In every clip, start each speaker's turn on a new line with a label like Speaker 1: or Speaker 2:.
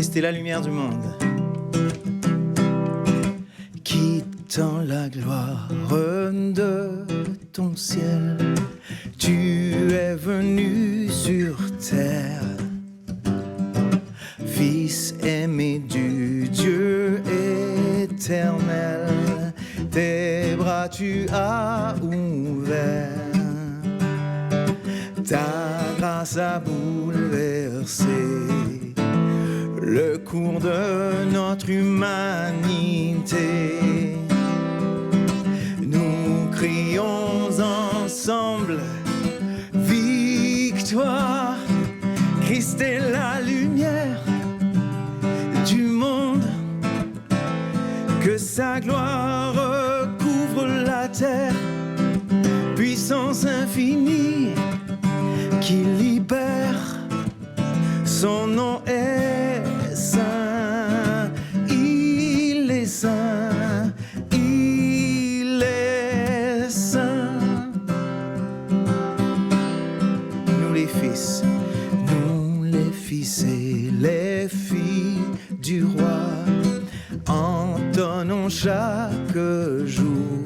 Speaker 1: Christ est la lumière du monde. Quittant la gloire de ton ciel, tu es venu sur terre. Fils aimé du Dieu éternel, tes bras tu as ouverts. Ta grâce a bouleversé le cours de notre humanité. Nous crions ensemble victoire. Christ est la lumière du monde, que sa gloire recouvre la terre, puissance infinie qui libère, son nom est saint, il est saint, il est saint. Nous les fils et les filles du roi, entonnons chaque jour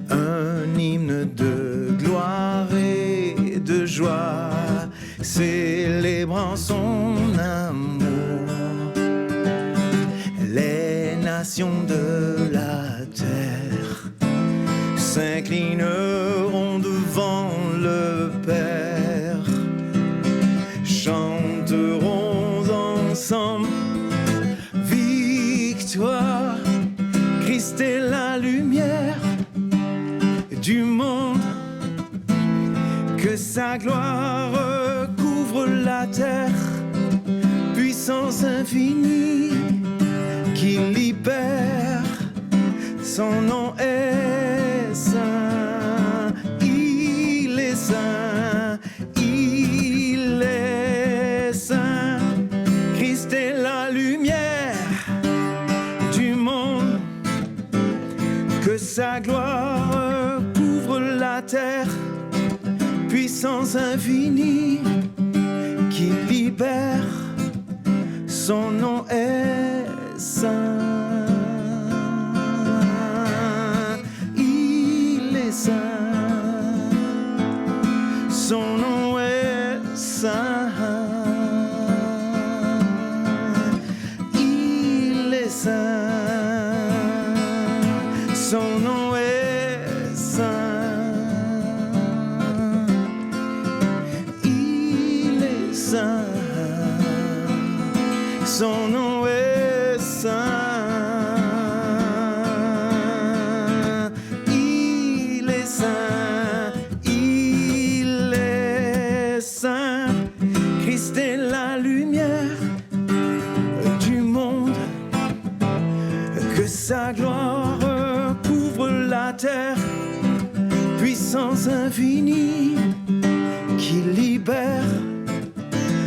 Speaker 1: un hymne de gloire et de joie, célébrant son amour. Les nations de la terre s'inclineront devant le Père, chanteront ensemble victoire. Christ est la lumière du monde, que sa gloire recouvre la terre, puissance infinie qui libère, son nom est saint, il est saint, il est saint. Christ est la lumière du monde, que sa gloire couvre la terre, puissance infinie qui libère, son nom est saint, il est saint, son nom est saint, il est saint, son nom est saint, il est saint, son nom est saint, il est saint, il est saint. Christ est la lumière du monde, que sa gloire couvre la terre, puissance infinie qui libère,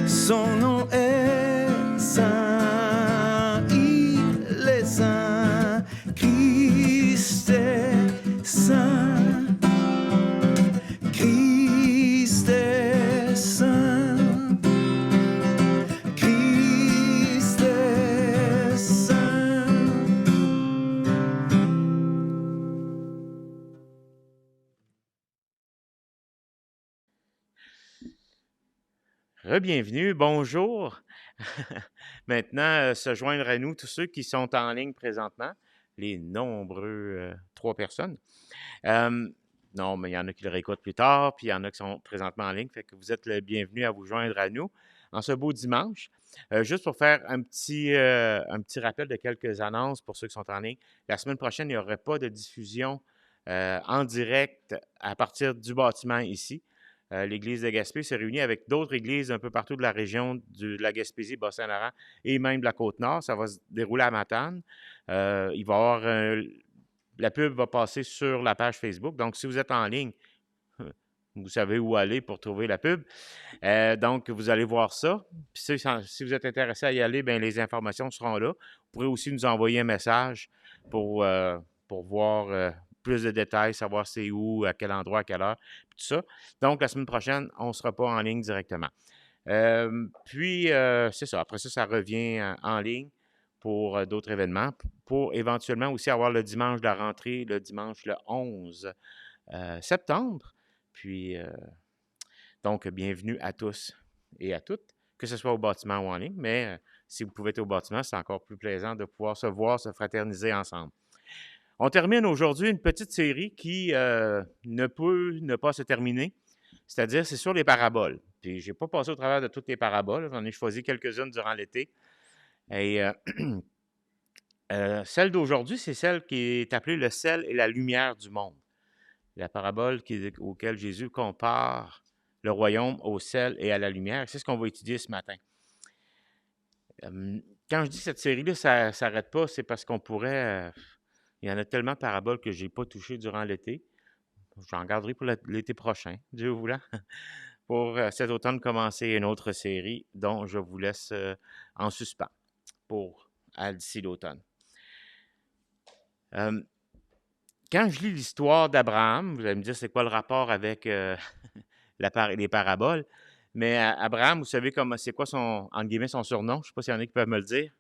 Speaker 1: son nom est saint, il est saint, Christ est saint, Christ est saint, Christ est saint.
Speaker 2: Bienvenue, bonjour. Maintenant, se joindre à nous tous ceux qui sont en ligne présentement, les nombreux 3 personnes. Non, mais il y en a qui le réécoutent plus tard, puis il y en a qui sont présentement en ligne, fait que vous êtes les bienvenus à vous joindre à nous en ce beau dimanche. Juste pour faire un petit rappel de quelques annonces pour ceux qui sont en ligne. La semaine prochaine, il n'y aurait pas de diffusion en direct à partir du bâtiment ici. L'Église de Gaspé s'est réunie avec d'autres églises un peu partout de la région de la Gaspésie, Bas-Saint-Laurent et même de la Côte-Nord. Ça va se dérouler à Matane. Il va y avoir la pub va passer sur la page Facebook. Donc, si vous êtes en ligne, vous savez où aller pour trouver la pub. Donc, vous allez voir ça. Puis si vous êtes intéressé à y aller, bien, les informations seront là. Vous pourrez aussi nous envoyer un message pour voir plus de détails, savoir c'est où, à quel endroit, à quelle heure, puis tout ça. Donc, la semaine prochaine, on ne sera pas en ligne directement. Puis, c'est ça. Après ça, ça revient en ligne pour d'autres événements, pour éventuellement aussi avoir le dimanche de la rentrée, le dimanche le 11 septembre. Puis, donc, bienvenue à tous et à toutes, que ce soit au bâtiment ou en ligne, mais si vous pouvez être au bâtiment, c'est encore plus plaisant de pouvoir se voir, se fraterniser ensemble. On termine aujourd'hui une petite série qui ne peut ne pas se terminer, c'est-à-dire c'est sur les paraboles. Puis, je n'ai pas passé au travers de toutes les paraboles, j'en ai choisi quelques-unes durant l'été. Et celle d'aujourd'hui, c'est celle qui est appelée le sel et la lumière du monde. La parabole auquel Jésus compare le royaume au sel et à la lumière. C'est ce qu'on va étudier ce matin. Quand je dis cette série-là, ça ne s'arrête pas, c'est parce qu'on pourrait... il y en a tellement de paraboles que je n'ai pas touchées durant l'été. J'en garderai pour l'été prochain, Dieu voulant, pour cet automne commencer une autre série dont je vous laisse en suspens pour d'ici l'automne. Quand je lis l'histoire d'Abraham, vous allez me dire c'est quoi le rapport avec les paraboles, mais Abraham, vous savez c'est quoi entre guillemets, son surnom? Je ne sais pas s'il y en a qui peuvent me le dire.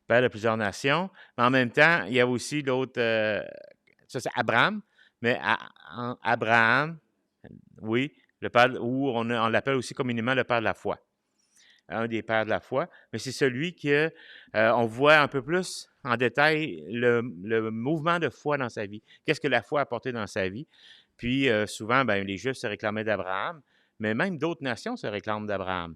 Speaker 2: Père de plusieurs nations. Mais en même temps, il y a aussi l'autre, ça c'est Abraham, mais Abraham, oui, le père, ou on l'appelle aussi communément le père de la foi. Un des pères de la foi, mais c'est celui que on voit un peu plus en détail le mouvement de foi dans sa vie. Qu'est-ce que la foi a apporté dans sa vie? Puis souvent, les Juifs se réclamaient d'Abraham, mais même d'autres nations se réclament d'Abraham.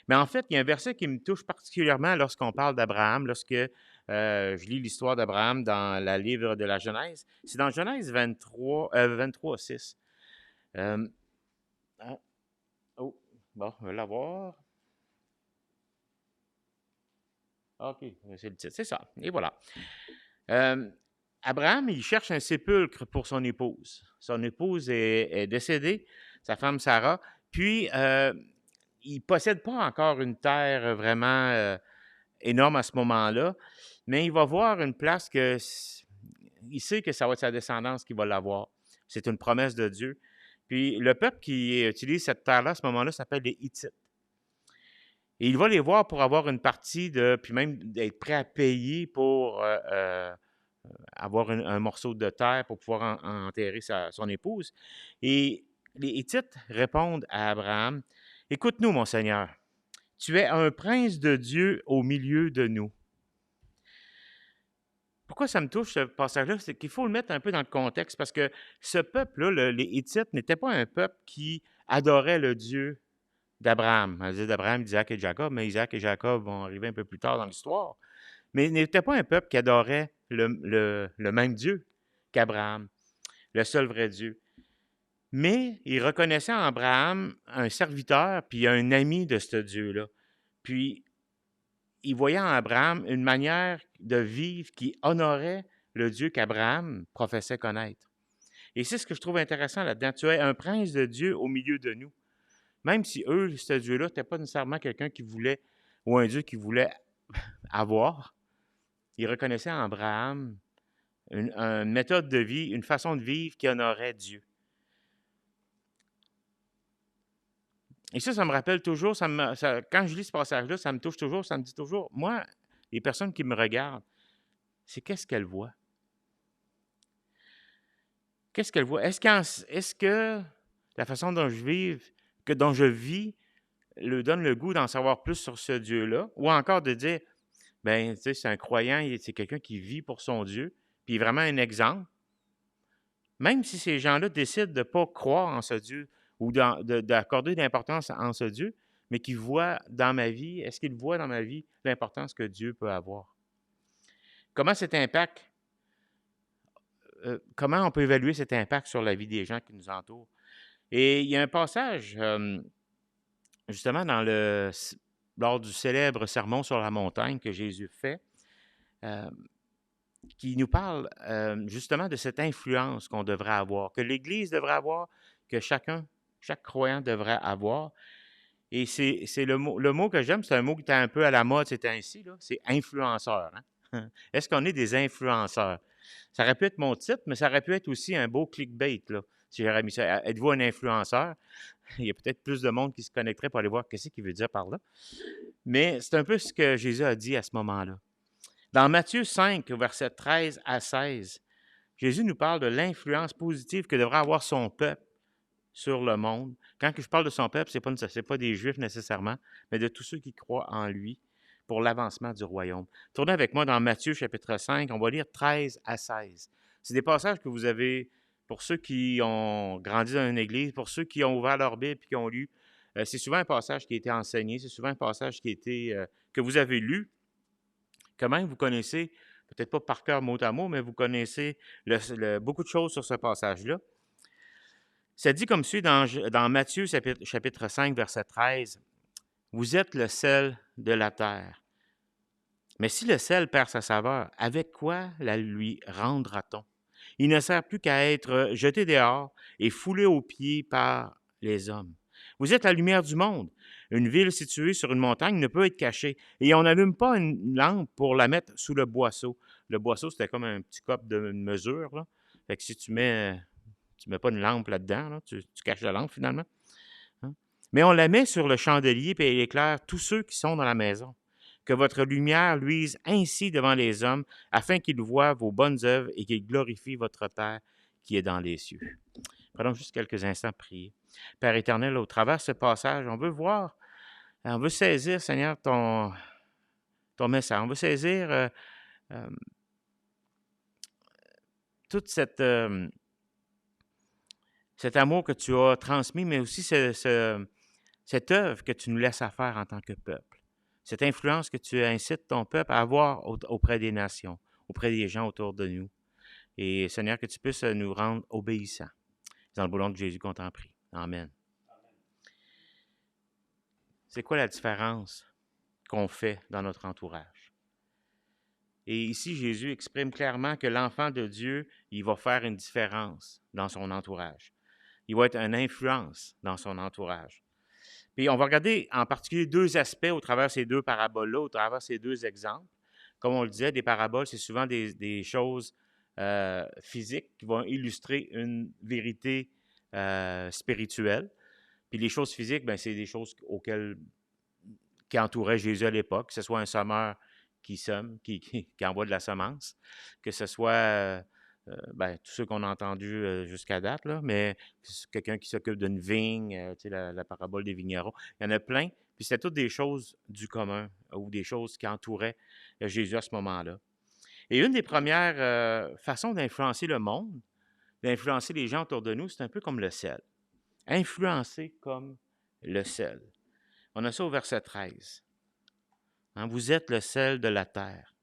Speaker 2: Mais en fait, il y a un verset qui me touche particulièrement lorsqu'on parle d'Abraham, lorsque je lis l'histoire d'Abraham dans le livre de la Genèse. C'est dans Genèse 23, 6. Oh, bon, on va l'avoir. OK, c'est le titre, c'est ça. Et voilà. Abraham, il cherche un sépulcre pour son épouse. Son épouse est décédée, sa femme Sarah, puis il ne possède pas encore une terre vraiment énorme à ce moment-là, mais il va voir une place que il sait que ça va être sa descendance qui va l'avoir. C'est une promesse de Dieu. Puis le peuple qui utilise cette terre-là à ce moment-là s'appelle les Hittites. Et il va les voir pour avoir une partie puis même d'être prêt à payer pour avoir un morceau de terre pour pouvoir enterrer son épouse. Et les Hittites répondent à Abraham, « Écoute-nous, mon Seigneur, tu es un prince de Dieu au milieu de nous. » Pourquoi ça me touche, ce passage-là? C'est qu'il faut le mettre un peu dans le contexte, parce que ce peuple-là, les Hittites, n'était pas un peuple qui adorait le Dieu d'Abraham. On dit d'Abraham, d'Isaac et de Jacob, mais Isaac et Jacob vont arriver un peu plus tard dans l'histoire. Mais il n'était pas un peuple qui adorait le même Dieu qu'Abraham, le seul vrai Dieu. Mais il reconnaissait en Abraham un serviteur puis un ami de ce Dieu-là. Puis il voyait en Abraham une manière de vivre qui honorait le Dieu qu'Abraham professait connaître. Et c'est ce que je trouve intéressant là-dedans. Tu es un prince de Dieu au milieu de nous. Même si eux, ce Dieu-là, n'était pas nécessairement quelqu'un qui voulait, ou un Dieu qui voulait avoir, ils reconnaissaient en Abraham une méthode de vie, une façon de vivre qui honorait Dieu. Et ça me rappelle toujours, quand je lis ce passage-là, ça me touche toujours, ça me dit toujours, moi, les personnes qui me regardent, c'est qu'est-ce qu'elles voient? Qu'est-ce qu'elles voient? Est-ce que la façon dont je vis, leur donne le goût d'en savoir plus sur ce Dieu-là? Ou encore de dire, tu sais, c'est un croyant, c'est quelqu'un qui vit pour son Dieu, puis vraiment un exemple. Même si ces gens-là décident de ne pas croire en ce Dieu ou d'accorder de l'importance en ce Dieu, mais qui voient dans ma vie, est-ce qu'ils voient dans ma vie l'importance que Dieu peut avoir? Comment cet impact, comment on peut évaluer cet impact sur la vie des gens qui nous entourent? Et il y a un passage, justement, lors du célèbre sermon sur la montagne que Jésus fait, qui nous parle justement de cette influence qu'on devrait avoir, que l'Église devrait avoir, que chaque croyant devrait avoir. Et c'est le mot que j'aime, c'est un mot qui est un peu à la mode ces temps-ci, c'est influenceur. Hein? Est-ce qu'on est des influenceurs? Ça aurait pu être mon titre, mais ça aurait pu être aussi un beau clickbait. Là. si j'aurais mis ça. Êtes-vous un influenceur? Il y a peut-être plus de monde qui se connecterait pour aller voir qu'est-ce qu'il veut dire par là. Mais c'est un peu ce que Jésus a dit à ce moment-là. Dans Matthieu 5, versets 13 à 16, Jésus nous parle de l'influence positive que devrait avoir son peuple sur le monde. Quand je parle de son peuple, ce n'est pas des Juifs nécessairement, mais de tous ceux qui croient en lui pour l'avancement du royaume. Tournez avec moi dans Matthieu chapitre 5, on va lire 13 à 16. C'est des passages que vous avez, pour ceux qui ont grandi dans une église, pour ceux qui ont ouvert leur Bible et qui ont lu, c'est souvent un passage qui a été enseigné, c'est souvent un passage que vous avez lu, que même vous connaissez, peut-être pas par cœur mot à mot, mais vous connaissez beaucoup de choses sur ce passage-là. Ça dit comme suit dans Matthieu chapitre 5, verset 13, « Vous êtes le sel de la terre. Mais si le sel perd sa saveur, avec quoi la lui rendra-t-on? Il ne sert plus qu'à être jeté dehors et foulé aux pieds par les hommes. Vous êtes la lumière du monde. Une ville située sur une montagne ne peut être cachée. Et on n'allume pas une lampe pour la mettre sous le boisseau. Le boisseau, c'était comme un petit cop de mesure, là. Fait que si tu mets pas une lampe là-dedans, là, tu caches la lampe finalement. Hein? Mais on la met sur le chandelier et elle éclaire tous ceux qui sont dans la maison. Que votre lumière luise ainsi devant les hommes, afin qu'ils voient vos bonnes œuvres et qu'ils glorifient votre Père qui est dans les cieux. » Prenons juste quelques instants pour prier. Père éternel, au travers de ce passage, on veut saisir, Seigneur, ton message. On veut saisir tout cet amour que tu as transmis, mais aussi cette œuvre que tu nous laisses à faire en tant que peuple. Cette influence que tu incites ton peuple à avoir auprès des nations, auprès des gens autour de nous. Et Seigneur, que tu puisses nous rendre obéissants. C'est dans le nom de Jésus qu'on t'en prie. Amen. C'est quoi la différence qu'on fait dans notre entourage? Et ici, Jésus exprime clairement que l'enfant de Dieu, il va faire une différence dans son entourage. Il va être une influence dans son entourage. Puis on va regarder en particulier deux aspects au travers de ces deux paraboles-là, au travers de ces deux exemples. Comme on le disait, des paraboles, c'est souvent des choses physiques qui vont illustrer une vérité spirituelle. Puis les choses physiques, bien, c'est des choses qui entouraient Jésus à l'époque, que ce soit un semeur qui sème, qui envoie de la semence, que ce soit tous ceux qu'on a entendus jusqu'à date, là, mais quelqu'un qui s'occupe d'une vigne, la parabole des vignerons. Il y en a plein, puis c'était toutes des choses du commun ou des choses qui entouraient Jésus à ce moment-là. Et une des premières façons d'influencer le monde, d'influencer les gens autour de nous, c'est un peu comme le sel. Influencer comme le sel. On a ça au verset 13. Hein, vous êtes le sel de la terre.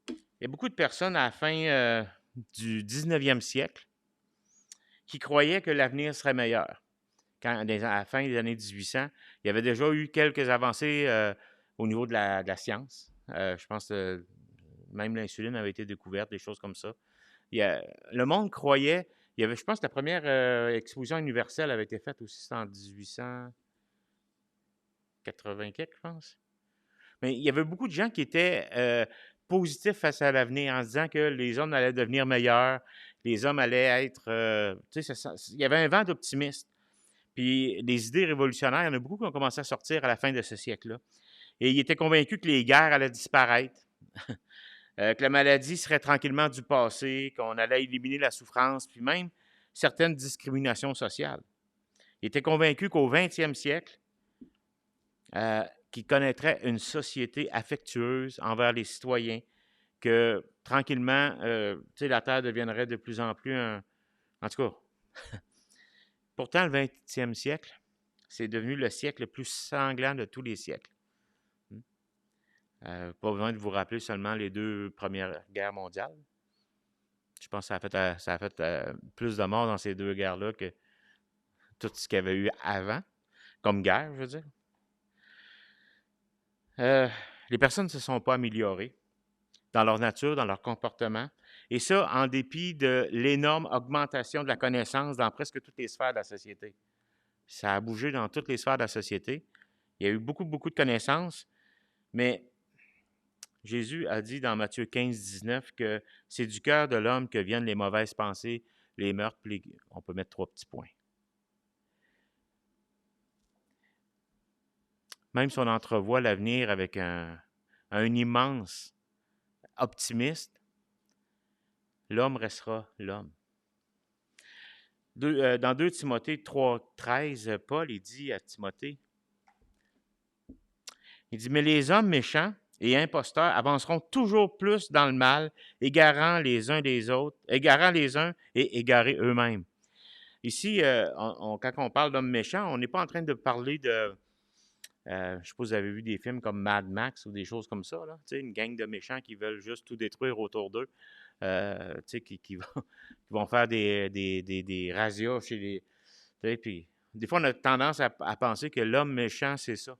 Speaker 2: Il y a beaucoup de personnes à la fin du 19e siècle qui croyaient que l'avenir serait meilleur. À la fin des années 1800, il y avait déjà eu quelques avancées au niveau de la science. Je pense que même l'insuline avait été découverte, des choses comme ça. Le monde croyait. Je pense que la première exposition universelle avait été faite aussi en 1880 quelque, je pense. Mais il y avait beaucoup de gens qui étaient positifs face à l'avenir en se disant que les hommes allaient devenir meilleurs, les hommes allaient être... il y avait un vent d'optimisme. Puis les idées révolutionnaires, il y en a beaucoup qui ont commencé à sortir à la fin de ce siècle-là. Et ils étaient convaincus que les guerres allaient disparaître, que la maladie serait tranquillement du passé, qu'on allait éliminer la souffrance, puis même certaines discriminations sociales. Ils étaient convaincus qu'au 20e siècle, qu'ils connaîtraient une société affectueuse envers les citoyens, que tranquillement, la Terre deviendrait de plus en plus En tout cas, pourtant, le 20e siècle, c'est devenu le siècle le plus sanglant de tous les siècles. Pas besoin de vous rappeler seulement les deux premières guerres mondiales. Je pense que ça a fait plus de morts dans ces deux guerres-là que tout ce qu'il y avait eu avant, comme guerre, je veux dire. Les personnes ne se sont pas améliorées dans leur nature, dans leur comportement, et ça en dépit de l'énorme augmentation de la connaissance dans presque toutes les sphères de la société. Ça a bougé dans toutes les sphères de la société. Il y a eu beaucoup, beaucoup de connaissances, mais Jésus a dit dans Matthieu 15, 19 que c'est du cœur de l'homme que viennent les mauvaises pensées, les meurtres, puis on peut mettre 3 petits points. Même si on entrevoit l'avenir avec un immense optimiste, l'homme restera l'homme. Dans 2 Timothée 3,13, Paul, il dit à Timothée, il dit, « Mais les hommes méchants et imposteurs avanceront toujours plus dans le mal, égarant les uns et égarés eux-mêmes. » Ici, quand on parle d'hommes méchants, on n'est pas en train de parler de... je ne sais pas si vous avez vu des films comme Mad Max ou des choses comme ça, là, une gang de méchants qui veulent juste tout détruire autour d'eux, qui vont faire des razzias chez les... Puis, des fois, on a tendance à penser que l'homme méchant, c'est ça.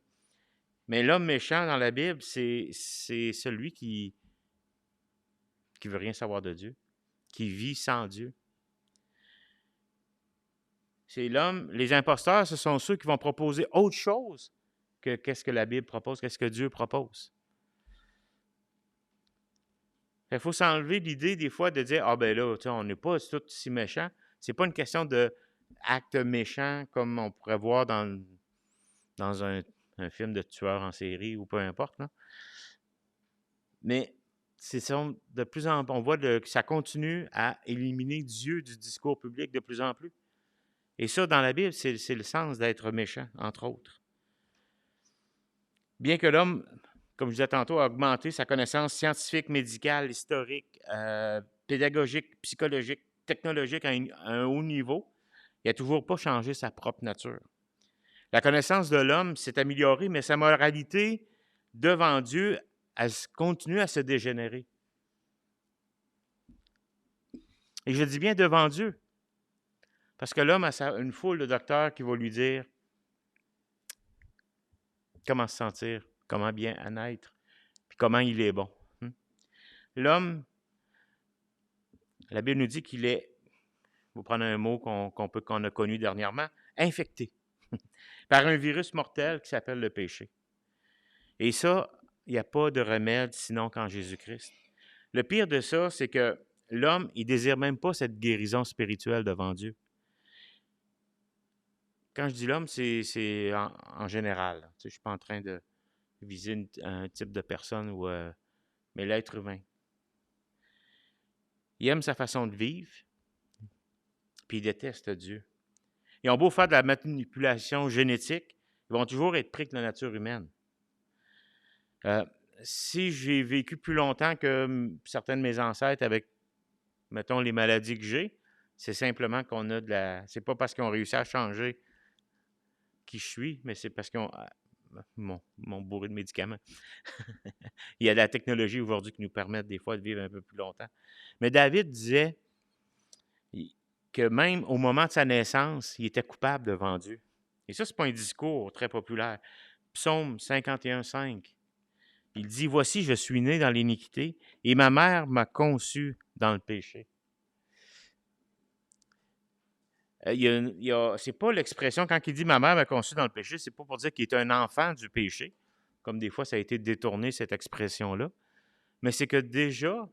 Speaker 2: Mais l'homme méchant dans la Bible, c'est celui qui veut rien savoir de Dieu, qui vit sans Dieu. C'est l'homme. Les imposteurs, ce sont ceux qui vont proposer autre chose que qu'est-ce que la Bible propose, qu'est-ce que Dieu propose. Il faut s'enlever l'idée des fois de dire « Ah ben là, on n'est pas tous si méchants. » C'est pas une question d'actes méchants comme on pourrait voir dans un film de tueur en série ou peu importe. Là. Mais de plus en plus, on voit que ça continue à éliminer Dieu du discours public de plus en plus. Et ça, dans la Bible, c'est le sens d'être méchant, entre autres. Bien que l'homme, comme je disais tantôt, a augmenté sa connaissance scientifique, médicale, historique, pédagogique, psychologique, technologique à un haut niveau, il n'a toujours pas changé sa propre nature. La connaissance de l'homme s'est améliorée, mais sa moralité devant Dieu, elle continue à se dégénérer. Et je dis bien devant Dieu, parce que l'homme a une foule de docteurs qui vont lui dire comment se sentir, comment bien naître, puis comment il est bon. L'homme, la Bible nous dit qu'il est, je vais prendre un mot qu'on a connu dernièrement, infecté par un virus mortel qui s'appelle le péché. Et ça, il n'y a pas de remède sinon qu'en Jésus-Christ. Le pire de ça, c'est que l'homme, il ne désire même pas cette guérison spirituelle devant Dieu. Quand je dis l'homme, c'est en général. Je ne suis pas en train de viser un type de personne, mais l'être humain. Il aime sa façon de vivre, puis il déteste Dieu. Ils ont beau faire de la manipulation génétique, ils vont toujours être pris avec la nature humaine. Si j'ai vécu plus longtemps que certains de mes ancêtres avec, mettons, les maladies que j'ai, c'est simplement qu'on a de la... C'est pas parce qu'ils ont réussi à changer qui je suis, mais c'est parce qu'ils m'ont bourré de médicaments. Il y a de la technologie aujourd'hui qui nous permet des fois de vivre un peu plus longtemps. Mais David disait que même au moment de sa naissance, il était coupable devant Dieu. Et ça, ce n'est pas un discours très populaire. Psaume 51,5. Il dit « Voici, je suis né dans l'iniquité, et ma mère m'a conçu dans le péché. » C'est pas l'expression, quand il dit « ma mère m'a conçu dans le péché », c'est pas pour dire qu'il est un enfant du péché, comme des fois ça a été détourné, cette expression-là, mais c'est que déjà,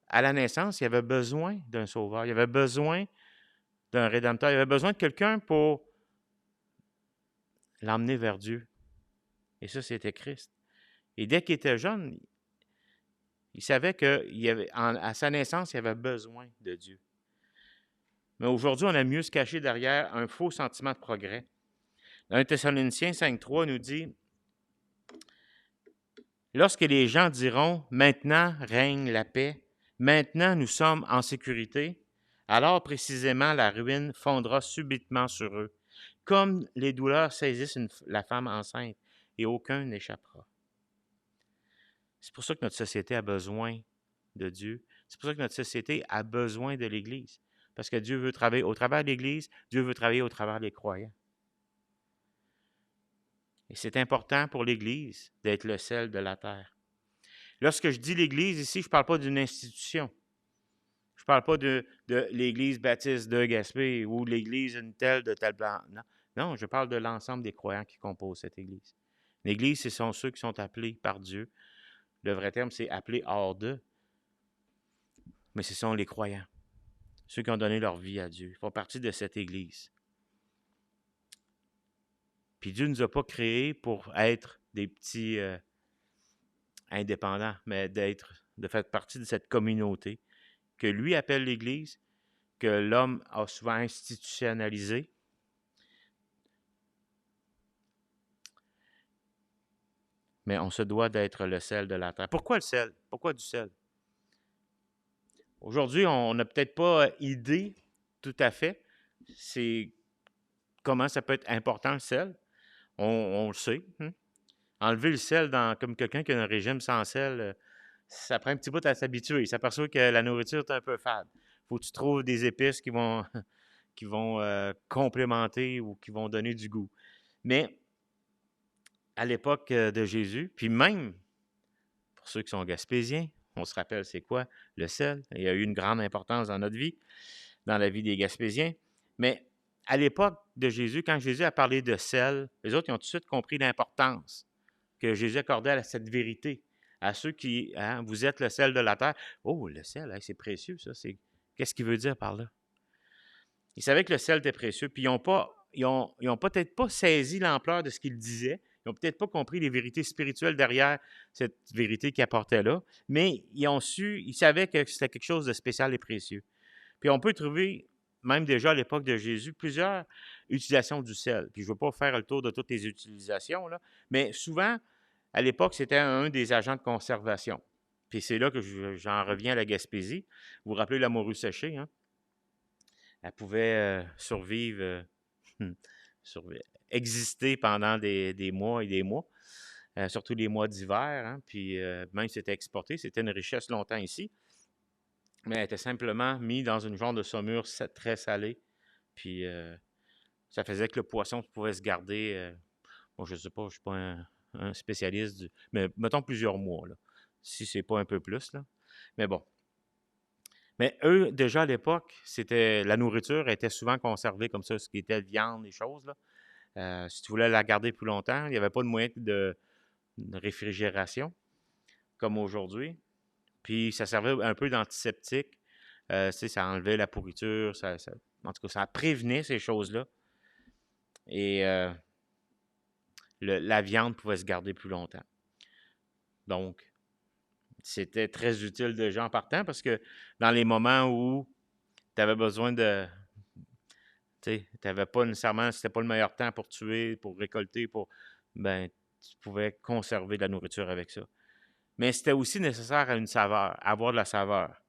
Speaker 2: à la naissance, il y avait besoin d'un sauveur, il y avait besoin d'un rédempteur, il y avait besoin de quelqu'un pour l'emmener vers Dieu. Et ça, c'était Christ. Et dès qu'il était jeune, il savait qu'à sa naissance, il avait besoin de Dieu. Mais aujourd'hui, on a mieux se cacher derrière un faux sentiment de progrès. 1 Thessaloniciens 5,3 nous dit « Lorsque les gens diront « Maintenant règne la paix, maintenant nous sommes en sécurité », alors précisément la ruine fondra subitement sur eux, comme les douleurs saisissent la femme enceinte, et aucun n'échappera. » C'est pour ça que notre société a besoin de Dieu. C'est pour ça que notre société a besoin de l'Église. Parce que Dieu veut travailler au travers de l'Église, Dieu veut travailler au travers des croyants. Et c'est important pour l'Église d'être le sel de la terre. Lorsque je dis l'Église ici, je ne parle pas d'une institution. Je ne parle pas de l'Église baptiste de Gaspé ou l'Église une telle de tel blanc. Non, je parle de l'ensemble des croyants qui composent cette Église. L'Église, ce sont ceux qui sont appelés par Dieu. Le vrai terme, c'est appelé hors d'eux. Mais ce sont les croyants. ceux qui ont donné leur vie à Dieu, font partie de cette Église. Puis Dieu ne nous a pas créés pour être des petits indépendants, mais de faire partie de cette communauté que lui appelle l'Église, que l'homme a souvent institutionnalisé. Mais on se doit d'être le sel de la terre. Pourquoi le sel? Pourquoi du sel? Aujourd'hui, on n'a peut-être pas idée tout à fait c'est comment ça peut être important le sel. On le sait. Enlever le sel comme quelqu'un qui a un régime sans sel, ça prend un petit bout à s'habituer. Il s'aperçoit que la nourriture est un peu fade. Faut que tu trouves des épices qui vont, qui vont complémenter ou qui vont donner du goût. Mais à l'époque de Jésus, puis même pour ceux qui sont gaspésiens, on se rappelle c'est quoi le sel. Il y a eu une grande importance dans notre vie, dans la vie des Gaspésiens. Mais à l'époque de Jésus, quand Jésus a parlé de sel, les autres ils ont tout de suite compris l'importance que Jésus accordait à cette vérité. À ceux qui, vous êtes le sel de la terre. Oh, le sel, c'est précieux, ça. Qu'est-ce qu'il veut dire par là? Ils savaient que le sel était précieux, puis ils ont peut-être pas saisi l'ampleur de ce qu'il disait. Ils n'ont peut-être pas compris les vérités spirituelles derrière cette vérité qu'il apportait là, mais ils savaient que c'était quelque chose de spécial et précieux. Puis on peut trouver, même déjà à l'époque de Jésus, plusieurs utilisations du sel. Puis je ne veux pas faire le tour de toutes les utilisations, là, mais souvent, à l'époque, c'était un des agents de conservation. Puis c'est là que j'en reviens à la Gaspésie. Vous vous rappelez la morue séchée, hein? Elle pouvait survivre, exister pendant des mois et des mois, surtout les mois d'hiver, hein, puis même si c'était exporté, c'était une richesse longtemps ici, mais elle était simplement mise dans une genre de saumure très salée, puis ça faisait que le poisson pouvait se garder, bon, je ne sais pas, je ne suis pas un spécialiste, mais mettons plusieurs mois, là, si c'est pas un peu plus, là. Mais bon. Mais eux, déjà à l'époque, la nourriture était souvent conservée comme ça, ce qui était viande, les choses, là. Si tu voulais la garder plus longtemps, il n'y avait pas de moyen de réfrigération, comme aujourd'hui. Puis ça servait un peu d'antiseptique. Ça enlevait la pourriture, en tout cas, ça prévenait ces choses-là. Et la viande pouvait se garder plus longtemps. Donc, c'était très utile déjà en partant parce que dans les moments où tu avais besoin de. Tu n'avais pas nécessairement, c'était pas le meilleur temps pour tuer, pour récolter, ben, tu pouvais conserver de la nourriture avec ça. Mais c'était aussi nécessaire à une saveur, à avoir de la saveur.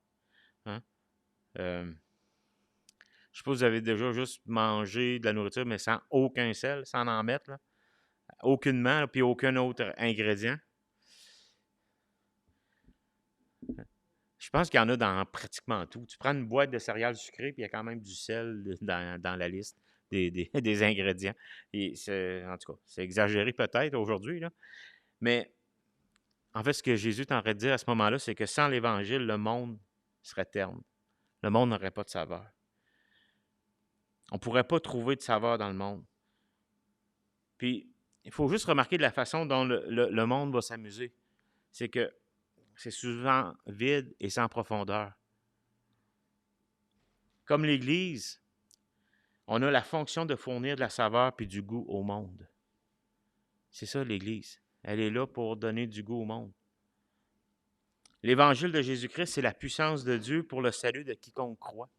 Speaker 2: Hein? Je suppose que vous avez déjà juste mangé de la nourriture, mais sans aucun sel, sans en mettre, là. Aucunement, là, puis aucun autre ingrédient. Je pense qu'il y en a dans pratiquement tout. Tu prends une boîte de céréales sucrées, puis il y a quand même du sel dans la liste des ingrédients. Et en tout cas, c'est exagéré peut-être aujourd'hui, là. Mais en fait, ce que Jésus t'en de dire à ce moment-là, c'est que sans l'Évangile, le monde serait terne. Le monde n'aurait pas de saveur. On ne pourrait pas trouver de saveur dans le monde. Puis, il faut juste remarquer de la façon dont le monde va s'amuser. C'est que c'est souvent vide et sans profondeur. Comme l'Église, on a la fonction de fournir de la saveur puis du goût au monde. C'est ça l'Église. Elle est là pour donner du goût au monde. L'Évangile de Jésus-Christ, c'est la puissance de Dieu pour le salut de quiconque croit.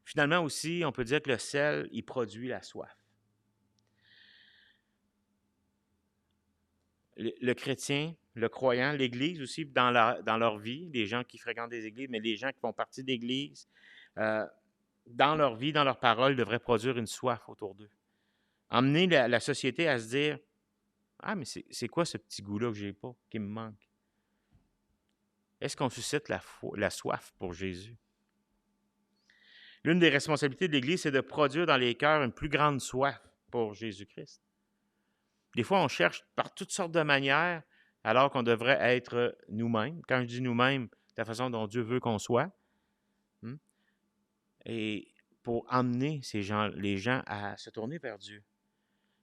Speaker 2: Finalement aussi, on peut dire que le sel, il produit la soif. Le chrétien, le croyant, l'Église aussi, dans leur vie, les gens qui fréquentent des églises, mais les gens qui font partie d'églises, dans leur vie, dans leur parole, devraient produire une soif autour d'eux. Emmener la société à se dire « Ah, mais c'est quoi ce petit goût-là que j'ai pas, qui me manque? » Est-ce qu'on suscite la soif pour Jésus? L'une des responsabilités de l'Église, c'est de produire dans les cœurs une plus grande soif pour Jésus-Christ. Des fois, on cherche par toutes sortes de manières, alors qu'on devrait être nous-mêmes. Quand je dis nous-mêmes, la façon dont Dieu veut qu'on soit. Et pour emmener les gens à se tourner vers Dieu.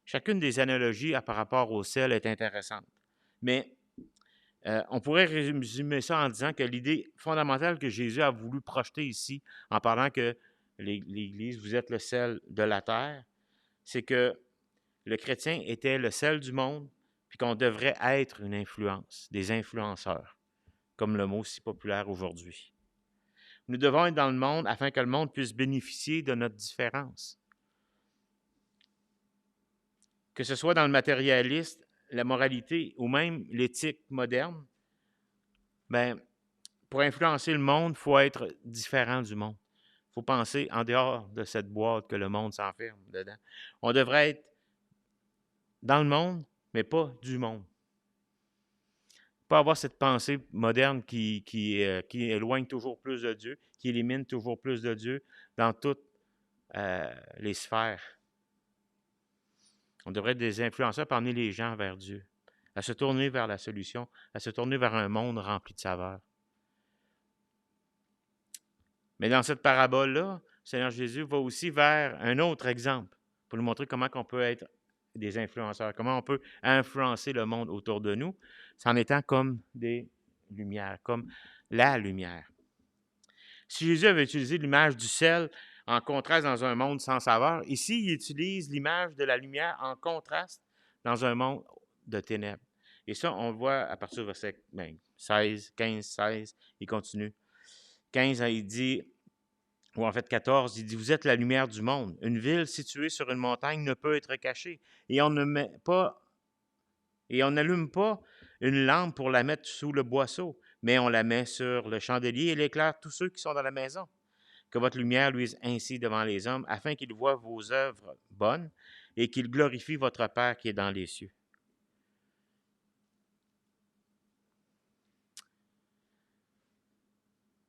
Speaker 2: Chacune des analogies par rapport au sel est intéressante. Mais On pourrait résumer ça en disant que l'idée fondamentale que Jésus a voulu projeter ici, en parlant que l'Église, vous êtes le sel de la terre, c'est que le chrétien était le sel du monde, puis qu'on devrait être une influence, des influenceurs, comme le mot si populaire aujourd'hui. Nous devons être dans le monde afin que le monde puisse bénéficier de notre différence. Que ce soit dans le matérialiste, la moralité ou même l'éthique moderne, ben, pour influencer le monde, il faut être différent du monde. Il faut penser en dehors de cette boîte que le monde s'enferme dedans. On devrait être dans le monde, mais pas du monde. Pas avoir cette pensée moderne qui éloigne toujours plus de Dieu, qui élimine toujours plus de Dieu dans toutes les sphères. On devrait être des influenceurs pour amener les gens vers Dieu, à se tourner vers la solution, à se tourner vers un monde rempli de saveur. Mais dans cette parabole-là, le Seigneur Jésus va aussi vers un autre exemple pour nous montrer comment on peut être des influenceurs, comment on peut influencer le monde autour de nous, en étant comme des lumières, comme la lumière. Si Jésus avait utilisé l'image du sel en contraste dans un monde sans saveur, ici, il utilise l'image de la lumière en contraste dans un monde de ténèbres. Et ça, on le voit à partir du verset 16, 15, 16, il continue. 15, il dit, ou en fait 14, il dit, vous êtes la lumière du monde. Une ville située sur une montagne ne peut être cachée. Et on n'allume pas une lampe pour la mettre sous le boisseau, mais on la met sur le chandelier et elle éclaire tous ceux qui sont dans la maison. Que votre lumière luise ainsi devant les hommes, afin qu'ils voient vos œuvres bonnes et qu'ils glorifient votre Père qui est dans les cieux.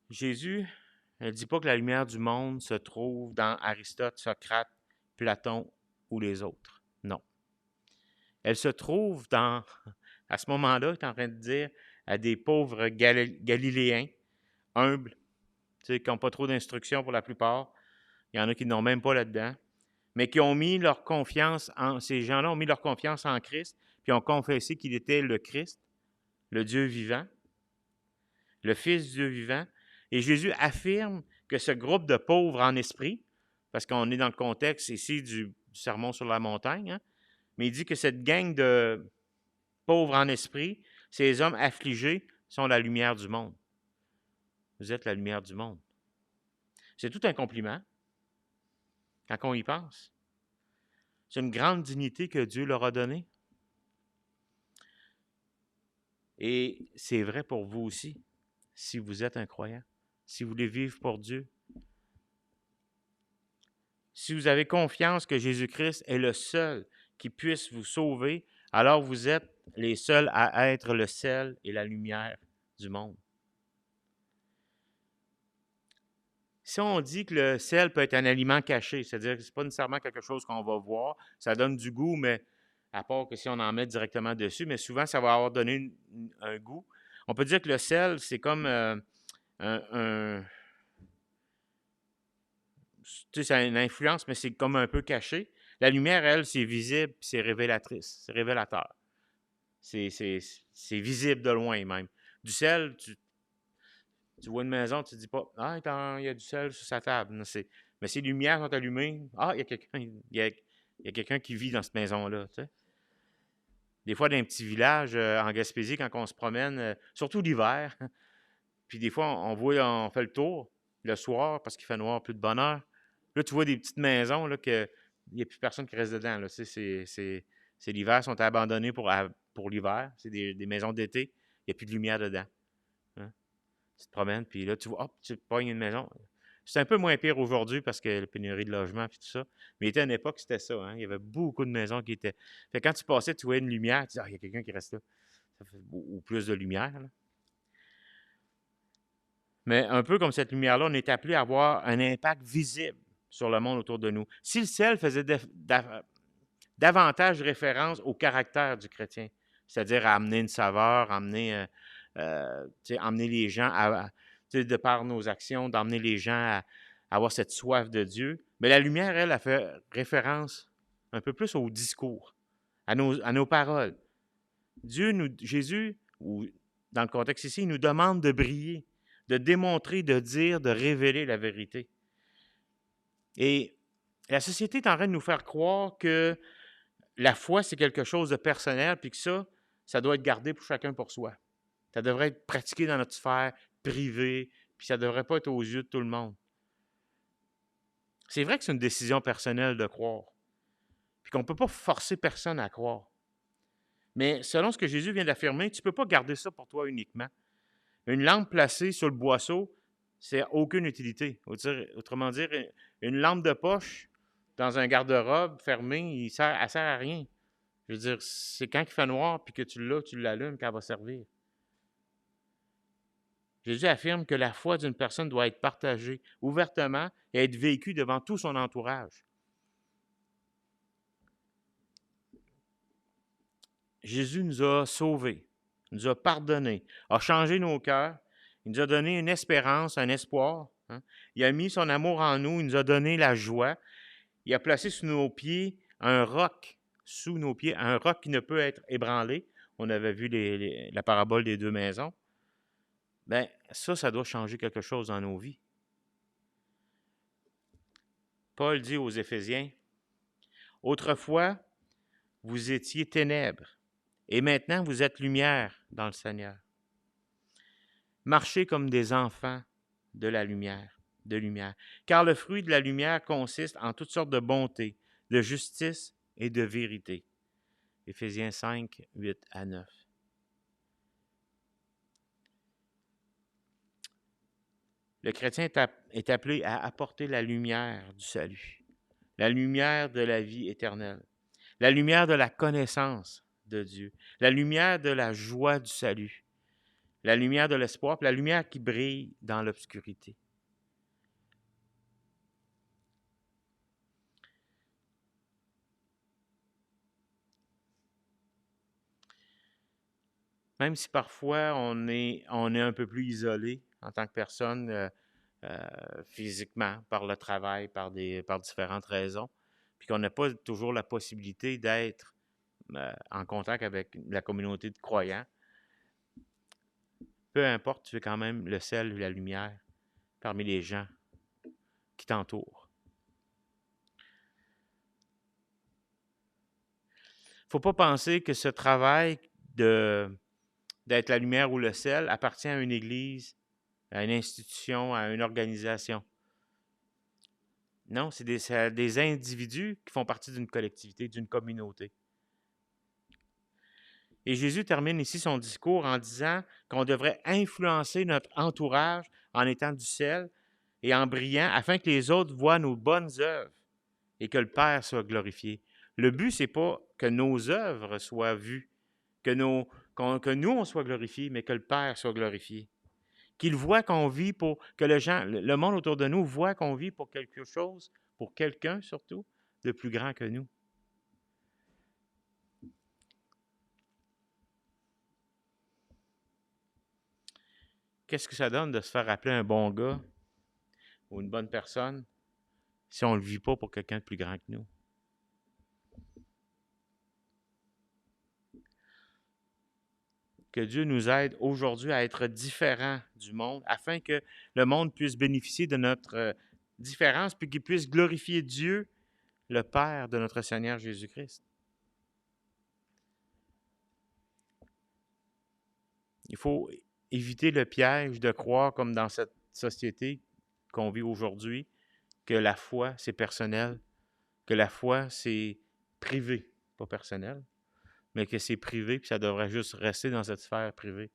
Speaker 2: Jésus ne dit pas que la lumière du monde se trouve dans Aristote, Socrate, Platon ou les autres. Non. Elle se trouve à ce moment-là, il est en train de dire à des pauvres Galiléens, humbles, qui n'ont pas trop d'instructions pour la plupart. Il y en a qui n'ont même pas là-dedans, mais qui ont mis leur confiance ces gens-là ont mis leur confiance en Christ, puis ont confessé qu'il était le Christ, le Dieu vivant, le Fils du Dieu vivant. Et Jésus affirme que ce groupe de pauvres en esprit, parce qu'on est dans le contexte ici du sermon sur la montagne, hein, mais il dit que cette gang de pauvres en esprit, ces hommes affligés, sont la lumière du monde. Vous êtes la lumière du monde. C'est tout un compliment quand on y pense. C'est une grande dignité que Dieu leur a donnée. Et c'est vrai pour vous aussi, si vous êtes un croyant, si vous voulez vivre pour Dieu. Si vous avez confiance que Jésus-Christ est le seul qui puisse vous sauver, alors vous êtes les seuls à être le sel et la lumière du monde. Si on dit que le sel peut être un aliment caché, c'est-à-dire que ce n'est pas nécessairement quelque chose qu'on va voir, ça donne du goût, mais à part que si on en met directement dessus, mais souvent, ça va avoir donné un goût. On peut dire que le sel, c'est comme tu sais, ça a une influence, mais c'est comme un peu caché. La lumière, elle, c'est visible, c'est révélatrice, c'est révélateur. C'est visible de loin même. Du sel, tu vois une maison, tu ne te dis pas « Ah, il y a du sel sur sa table ». Mais si les lumières sont allumées, « Ah, il y a quelqu'un qui vit dans cette maison-là. » Tu sais. Des fois, dans un petit village en Gaspésie, quand on se promène, surtout l'hiver, puis des fois, on fait le tour le soir parce qu'il fait noir, plus de bonne heure. Là, tu vois des petites maisons là, qu'il n'y a plus personne qui reste dedans. Là. C'est l'hiver, sont abandonnés pour l'hiver. C'est des maisons d'été. Il n'y a plus de lumière dedans. Hein? Tu te promènes, puis là, tu vois, hop, tu pognes une maison. C'est un peu moins pire aujourd'hui parce que la pénurie de logement et tout ça. Mais il était à une époque, c'était ça. Hein? Il y avait beaucoup de maisons qui étaient. Fait que quand tu passais, tu voyais une lumière, tu dis, ah, il y a quelqu'un qui reste là. Ça fait ou plus de lumière. Là. Mais un peu comme cette lumière-là, on est appelé à avoir un impact visible sur le monde autour de nous. Si le ciel faisait davantage référence au caractère du chrétien, c'est-à-dire à amener une saveur, amener les gens, de par nos actions, d'amener les gens à avoir cette soif de Dieu, mais la lumière, elle, a fait référence un peu plus au discours, à nos paroles. Jésus, ou dans le contexte ici, il nous demande de briller, de démontrer, de dire, de révéler la vérité. Et la société est en train de nous faire croire que la foi, c'est quelque chose de personnel, puis que ça doit être gardé pour chacun pour soi. Ça devrait être pratiqué dans notre sphère privée, puis ça ne devrait pas être aux yeux de tout le monde. C'est vrai que c'est une décision personnelle de croire, puis qu'on ne peut pas forcer personne à croire. Mais selon ce que Jésus vient d'affirmer, tu ne peux pas garder ça pour toi uniquement. Une lampe placée sur le boisseau, c'est aucune utilité. Autrement dire, une lampe de poche dans un garde-robe fermé, elle sert à rien. Je veux dire, c'est quand il fait noir puis que tu l'allumes qu'elle va servir. Jésus affirme que la foi d'une personne doit être partagée ouvertement et être vécue devant tout son entourage. Jésus nous a sauvés, nous a pardonnés, a changé nos cœurs, il nous a donné une espérance, un espoir. Hein. Il a mis son amour en nous, il nous a donné la joie. Il a placé sous nos pieds un roc, un roc qui ne peut être ébranlé. On avait vu la parabole des 2 maisons. Bien, ça doit changer quelque chose dans nos vies. Paul dit aux Éphésiens, « Autrefois, vous étiez ténèbres, et maintenant vous êtes lumière dans le Seigneur. Marchez comme des enfants de la lumière, car le fruit de la lumière consiste en toutes sortes de bonté, de justice et de vérité. » Éphésiens 5, 8 à 9. Le chrétien est appelé à apporter la lumière du salut, la lumière de la vie éternelle, la lumière de la connaissance de Dieu, la lumière de la joie du salut, la lumière de l'espoir, puis la lumière qui brille dans l'obscurité. Même si parfois on est un peu plus isolé en tant que personne physiquement, par le travail, par différentes raisons, puis qu'on n'a pas toujours la possibilité d'être en contact avec la communauté de croyants, peu importe, tu es quand même le sel ou la lumière parmi les gens qui t'entourent. Il ne faut pas penser que ce travail d'être la lumière ou le sel appartient à une église, à une institution, à une organisation. Non, c'est des individus qui font partie d'une collectivité, d'une communauté. Et Jésus termine ici son discours en disant qu'on devrait influencer notre entourage en étant du sel et en brillant afin que les autres voient nos bonnes œuvres et que le Père soit glorifié. Le but, ce n'est pas que nos œuvres soient vues, que nous, on soit glorifiés, mais que le Père soit glorifié. Qu'il voit qu'on vit pour, que le monde autour de nous voit qu'on vit pour quelque chose, pour quelqu'un surtout, de plus grand que nous. Qu'est-ce que ça donne de se faire appeler un bon gars ou une bonne personne si on ne le vit pas pour quelqu'un de plus grand que nous? Que Dieu nous aide aujourd'hui à être différents du monde afin que le monde puisse bénéficier de notre différence puis qu'il puisse glorifier Dieu, le Père de notre Seigneur Jésus-Christ. Il faut éviter le piège de croire, comme dans cette société qu'on vit aujourd'hui, que la foi, c'est personnel, que la foi, c'est privé, pas personnel, mais que c'est privé, puis ça devrait juste rester dans cette sphère privée.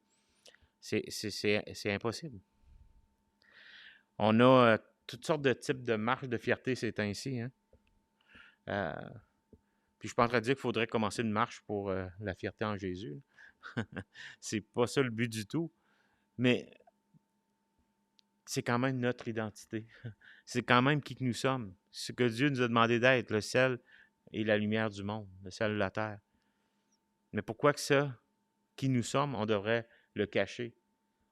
Speaker 2: C'est impossible. On a toutes sortes de types de marches de fierté ces temps-ci. Hein? Puis je suis pas en train de dire qu'il faudrait commencer une marche pour la fierté en Jésus. C'est pas ça le but du tout. Mais c'est quand même notre identité. C'est quand même qui que nous sommes. Ce que Dieu nous a demandé d'être, le sel et la lumière du monde, le sel de la terre. Mais pourquoi que ça, qui nous sommes, on devrait le cacher?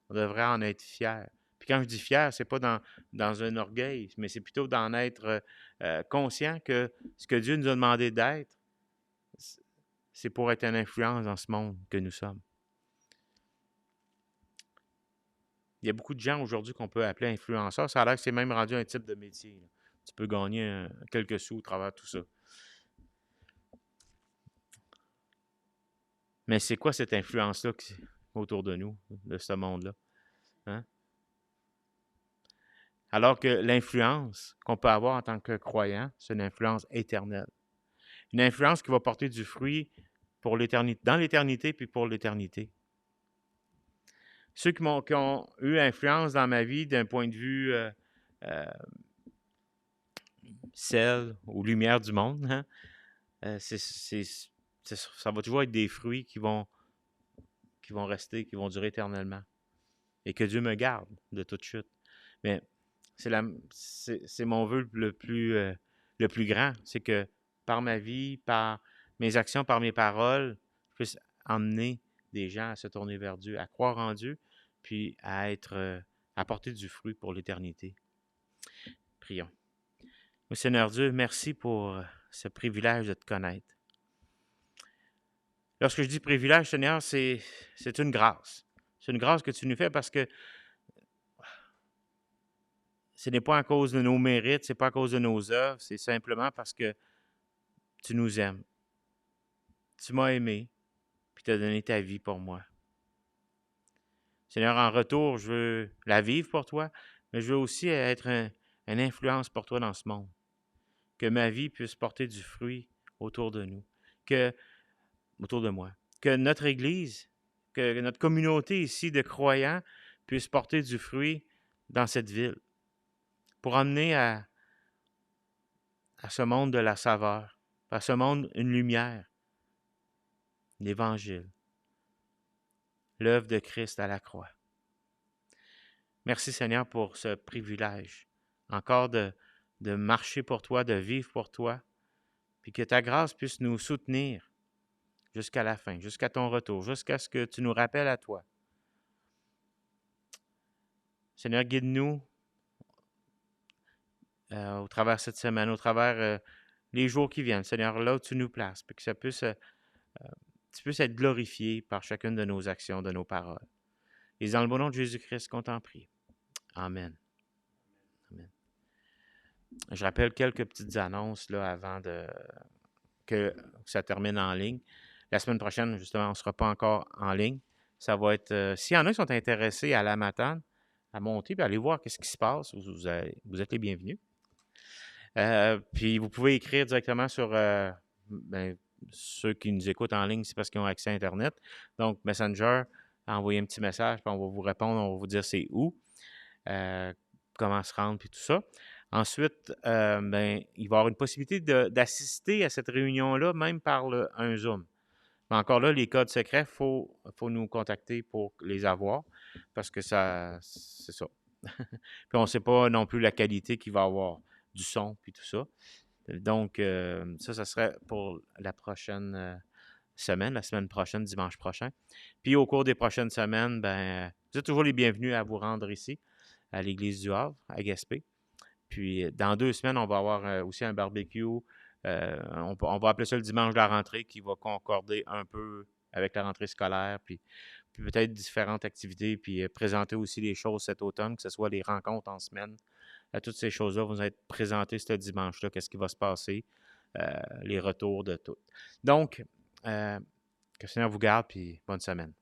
Speaker 2: On devrait en être fiers. Puis quand je dis fier, c'est pas dans un orgueil, mais c'est plutôt d'en être conscient que ce que Dieu nous a demandé d'être, c'est pour être une influence dans ce monde que nous sommes. Il y a beaucoup de gens aujourd'hui qu'on peut appeler influenceurs. Ça a l'air que c'est même rendu un type de métier, là. Tu peux gagner quelques sous au travers de tout ça. Mais c'est quoi cette influence-là autour de nous, de ce monde-là? Hein? Alors que l'influence qu'on peut avoir en tant que croyant, c'est une influence éternelle. Une influence qui va porter du fruit pour l'éternité, dans l'éternité puis pour l'éternité. Ceux qui ont eu influence dans ma vie d'un point de vue sel ou lumière du monde, hein, ça va toujours être des fruits qui vont rester, qui vont durer éternellement. Et que Dieu me garde de toute chute. Mais c'est mon vœu le plus grand, c'est que par ma vie, par mes actions, par mes paroles, je puisse emmener des gens à se tourner vers Dieu, à croire en Dieu, puis à porter du fruit pour l'éternité. Prions. Seigneur Dieu, merci pour ce privilège de te connaître. Lorsque je dis privilège, Seigneur, c'est une grâce. C'est une grâce que tu nous fais parce que ce n'est pas à cause de nos mérites, ce n'est pas à cause de nos œuvres, c'est simplement parce que tu nous aimes. Tu m'as aimé, puis tu as donné ta vie pour moi. Seigneur, en retour, je veux la vivre pour toi, mais je veux aussi être une influence pour toi dans ce monde. Que ma vie puisse porter du fruit autour de nous, autour de moi. Que notre Église, que notre communauté ici de croyants puisse porter du fruit dans cette ville pour amener à ce monde de la saveur, à ce monde une lumière, l'Évangile, l'œuvre de Christ à la croix. Merci Seigneur pour ce privilège, encore de marcher pour toi, de vivre pour toi, puis que ta grâce puisse nous soutenir jusqu'à la fin, jusqu'à ton retour, jusqu'à ce que tu nous rappelles à toi. Seigneur, guide-nous au travers de cette semaine, au travers les jours qui viennent, Seigneur, là où tu nous places, puis que ça puisse, tu puisses être glorifié par chacune de nos actions, de nos paroles. Et dans le bon nom de Jésus-Christ qu'on t'en prie. Amen. Amen. Je rappelle quelques petites annonces là, avant que ça termine en ligne. La semaine prochaine, justement, on ne sera pas encore en ligne. Ça va être, s'il y en a qui sont intéressés à la Matane, à monter, puis aller voir qu'est-ce qui se passe, vous êtes les bienvenus. Puis vous pouvez écrire directement sur ceux qui nous écoutent en ligne, c'est parce qu'ils ont accès à Internet. Donc, Messenger, envoyez un petit message, puis on va vous répondre, on va vous dire c'est où, comment se rendre, puis tout ça. Ensuite, il va y avoir une possibilité d'assister à cette réunion-là, même par un Zoom. Mais encore là, les codes secrets, il faut nous contacter pour les avoir, parce que c'est ça. Puis on ne sait pas non plus la qualité qu'il va avoir du son, puis tout ça. Donc, ça serait pour la prochaine semaine, la semaine prochaine, dimanche prochain. Puis au cours des prochaines semaines, vous êtes toujours les bienvenus à vous rendre ici, à l'Église du Havre, à Gaspé. Puis dans 2 semaines, on va avoir aussi un barbecue. On va appeler ça le dimanche de la rentrée, qui va concorder un peu avec la rentrée scolaire, puis peut-être différentes activités, puis présenter aussi les choses cet automne, que ce soit les rencontres en semaine. Toutes ces choses-là vont être présentées ce dimanche-là, qu'est-ce qui va se passer, les retours de tout. Donc, que le Seigneur vous garde, puis bonne semaine.